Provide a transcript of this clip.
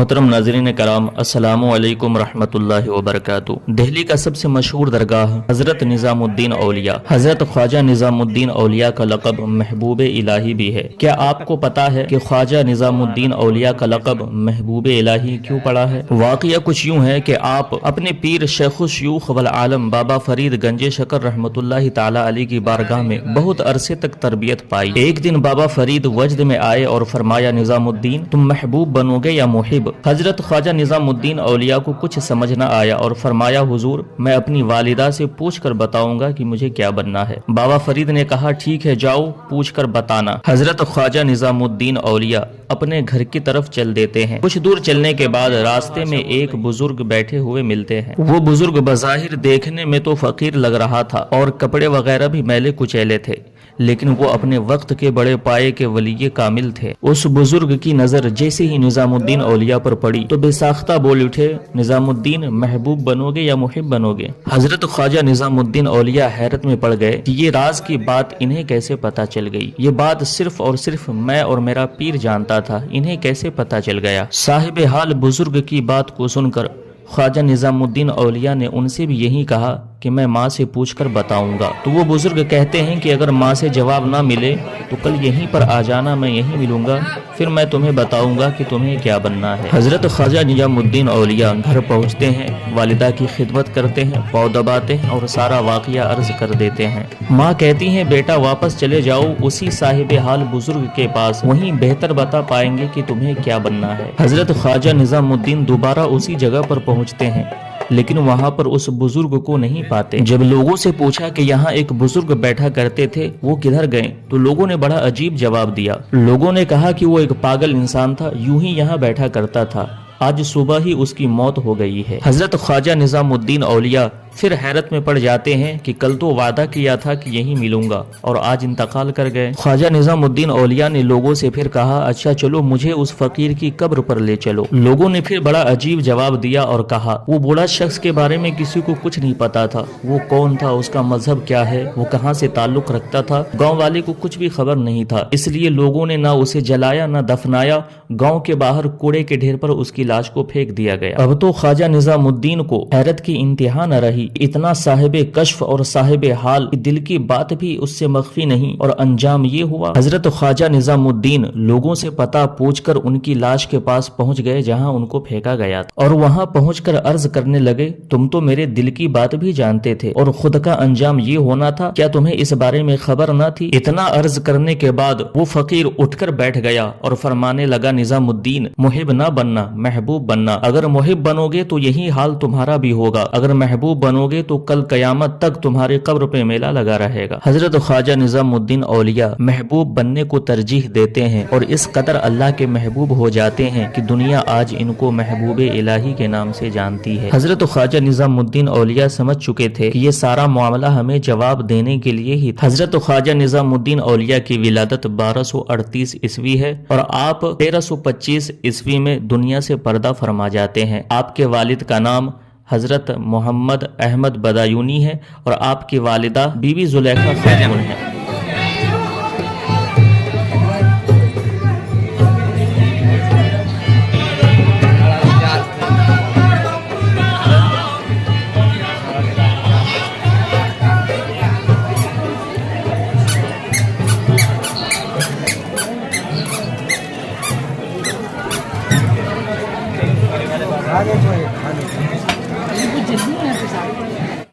मोहतरम नाज़रीन कराम, अस्सलामु अलैकुम रहमतुल्लाहि व बरकातुहू। दिल्ली का सबसे मशहूर दरगाह हज़रत निज़ामुद्दीन औलिया, हज़रत ख्वाजा निज़ामुद्दीन औलिया का लक़ब महबूब इलाही भी है। क्या आपको पता है कि ख्वाजा निज़ामुद्दीन औलिया का लक़ब महबूब इलाही क्यों पड़ा है? वाक़या कुछ यूँ है कि आप अपने पीर शेख़ुश्शयूख़ वल आलम बाबा फरीद गंजे शकर रहमतुल्लाहि ताला अलैह की बारगाह में बहुत अरसे तक तरबियत पाई। एक दिन बाबा फरीद वजद में आए और फरमाया, निज़ामुद्दीन तुम महबूब बनोगे या मुहिब? हजरत ख्वाजा निज़ामुद्दीन औलिया को कुछ समझ न आया और फरमाया, हुजूर मैं अपनी वालिदा से पूछ कर बताऊंगा कि मुझे क्या बनना है। बाबा फरीद ने कहा, ठीक है जाओ पूछ कर बताना। हजरत ख्वाजा निज़ामुद्दीन औलिया अपने घर की तरफ चल देते हैं। कुछ दूर चलने के बाद रास्ते में एक बुजुर्ग बैठे हुए मिलते हैं। वो बुजुर्ग बज़ाहिर देखने में तो फकीर लग रहा था और कपड़े वगैरह भी मैले कुचैले थे, लेकिन वो अपने वक्त के बड़े पाए के वली कामिल थे। उस बुजुर्ग की नजर जैसे ही निज़ामुद्दीन औलिया पर पड़ी तो बेसाख्ता बोल उठे, निज़ामुद्दीन महबूब बनोगे या मुहिब बनोगे? हजरत ख्वाजा निज़ामुद्दीन औलिया हैरत में पड़ गए कि ये राज की बात इन्हें कैसे पता चल गई। ये बात सिर्फ और सिर्फ मैं और मेरा पीर जानता था, इन्हें कैसे पता चल गया? साहिब हाल बुजुर्ग की बात को सुनकर ख्वाजा निज़ामुद्दीन औलिया ने उनसे भी यही कहा कि मैं माँ से पूछकर बताऊंगा। तो वो बुजुर्ग कहते हैं कि अगर माँ से जवाब ना मिले तो कल यहीं पर आ जाना, मैं यहीं मिलूंगा, फिर मैं तुम्हें बताऊंगा कि तुम्हें क्या बनना है। हजरत ख्वाजा निज़ामुद्दीन औलिया घर पहुँचते हैं, वालिदा की खिदमत करते हैं, पाँव दबाते हैं और सारा वाक़या अर्ज कर देते हैं। माँ कहती हैं, बेटा वापस चले जाओ उसी साहिब हाल बुजुर्ग के पास, वहीं बेहतर बता पाएंगे कि तुम्हें क्या बनना है। हजरत ख्वाजा निज़ामुद्दीन दोबारा उसी जगह पर पहुँचते हैं, लेकिन वहां पर उस बुजुर्ग को नहीं पाते। जब लोगों से पूछा कि यहाँ एक बुजुर्ग बैठा करते थे, वो किधर गए, तो लोगों ने बड़ा अजीब जवाब दिया। लोगों ने कहा कि वो एक पागल इंसान था, यूं ही यहाँ बैठा करता था, आज सुबह ही उसकी मौत हो गई है। हजरत ख्वाजा निज़ामुद्दीन औलिया फिर हैरत में पड़ जाते हैं कि कल तो वादा किया था कि यहीं मिलूंगा और आज इंतकाल कर गए। ख्वाजा निज़ामुद्दीन औलिया ने लोगों से फिर कहा, अच्छा चलो मुझे उस फकीर की कब्र पर ले चलो। लोगों ने फिर बड़ा अजीब जवाब दिया और कहा, वो बूढ़ा शख्स के बारे में किसी को कुछ नहीं पता था, वो कौन था, उसका मजहब क्या है, वो कहाँ से ताल्लुक रखता था, गाँव वाले को कुछ भी खबर नहीं था, इसलिए लोगों ने ना उसे जलाया ना दफनाया, गाँव के बाहर कूड़े के ढेर पर उसकी लाश को फेंक दिया गया। अब तो ख्वाजा निज़ामुद्दीन को हैरत की इंतहा न रही, इतना साहिब कश्फ और साहिब हाल दिल की बात भी उससे मख्फी नहीं, और अंजाम ये हुआ। हजरत ख्वाजा निज़ामुद्दीन लोगों से पता पूछकर उनकी लाश के पास पहुंच गए जहां उनको फेंका गया था, और वहां पहुंचकर अर्ज करने लगे, तुम तो मेरे दिल की बात भी जानते थे और खुद का अंजाम ये होना था, क्या तुम्हें इस बारे में खबर न थी? इतना अर्ज करने के बाद वो फकीर उठकर बैठ गया और फरमाने लगा, निज़ामुद्दीन मुहिब न बनना, महबूब बनना। अगर मुहिब बनोगे तो यही हाल तुम्हारा भी होगा, अगर महबूब बनोगे तो कल कयामत तक तुम्हारी कब्र पे मेला लगा रहेगा। हजरत ख्वाजा निज़ामुद्दीन औलिया महबूब बनने को तरजीह देते हैं और इस कदर अल्लाह के महबूब हो जाते हैं कि दुनिया आज इनको महबूब इलाही के नाम से जानती है। हजरत ख्वाजा निज़ामुद्दीन औलिया समझ चुके थे कि ये सारा मामला हमें जवाब देने के लिए ही। हजरत ख्वाजा निज़ामुद्दीन औलिया की विलादत 1238 ईस्वी है और आप 1325 ईस्वी में दुनिया से पर्दा फरमा जाते हैं। आपके वालिद का नाम हजरत मोहम्मद अहमद बदायूनी है और आपकी वालिदा बीबी जुलेखा खातून है। आगे